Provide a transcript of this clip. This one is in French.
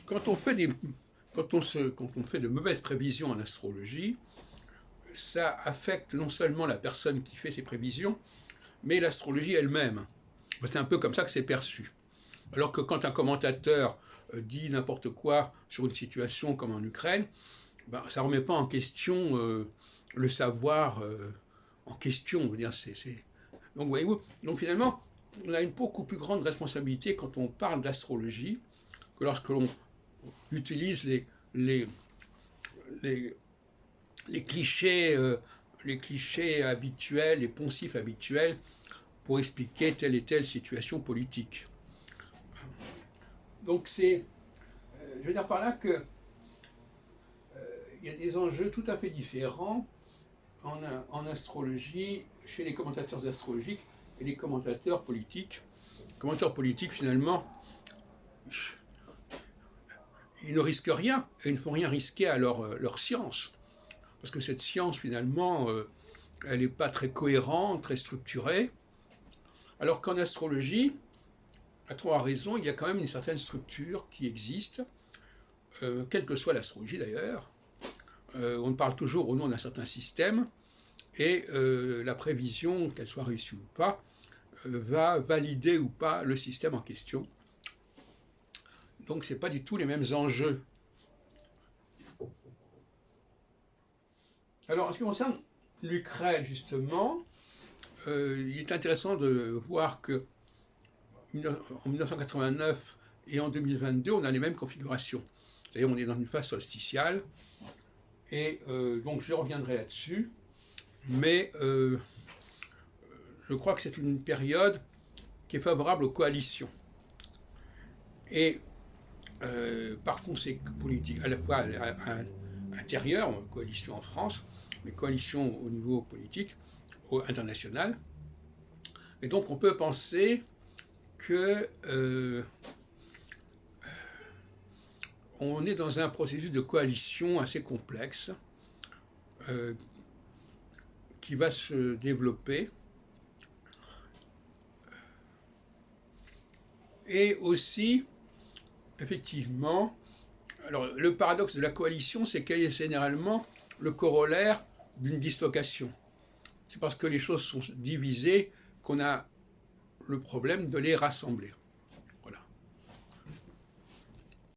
Quand on fait de mauvaises prévisions en astrologie, ça affecte non seulement la personne qui fait ces prévisions, mais l'astrologie elle-même. C'est un peu comme ça que c'est perçu. Alors que quand un commentateur dit n'importe quoi sur une situation comme en Ukraine, ben, ça ne remet pas en question le savoir en question. On veut dire, Donc, voyez-vous, donc finalement, on a une beaucoup plus grande responsabilité quand on parle d'astrologie que lorsque l'on utilise les, les, les clichés habituels, les poncifs habituels pour expliquer telle et telle situation politique. Donc je veux dire par là que il y a des enjeux tout à fait différents en astrologie chez les commentateurs astrologiques et les commentateurs politiques. Les commentateurs politiques, finalement, ils ne risquent rien et ils ne font rien risquer à leur science. Parce que cette science, finalement, elle n'est pas très cohérente, très structurée. Alors qu'en astrologie, à trois raisons, il y a quand même une certaine structure qui existe, quelle que soit l'astrologie d'ailleurs. On parle toujours au nom d'un certain système, et la prévision, qu'elle soit réussie ou pas, va valider ou pas le système en question. Donc ce n'est pas du tout les mêmes enjeux. Alors en ce qui concerne l'Ukraine, justement, il est intéressant de voir que en 1989 et en 2022, on a les mêmes configurations. C'est-à-dire on est dans une phase solsticiale, et donc je reviendrai là-dessus, mais je crois que c'est une période qui est favorable aux coalitions. Et par conséquent, politique, à la fois intérieure, coalition en France, mais coalition au niveau politique, international. Et donc on peut penser que on est dans un processus de coalition assez complexe qui va se développer. Et aussi, effectivement, alors le paradoxe de la coalition, c'est qu'elle est généralement le corollaire d'une dislocation. C'est parce que les choses sont divisées qu'on a le problème de les rassembler.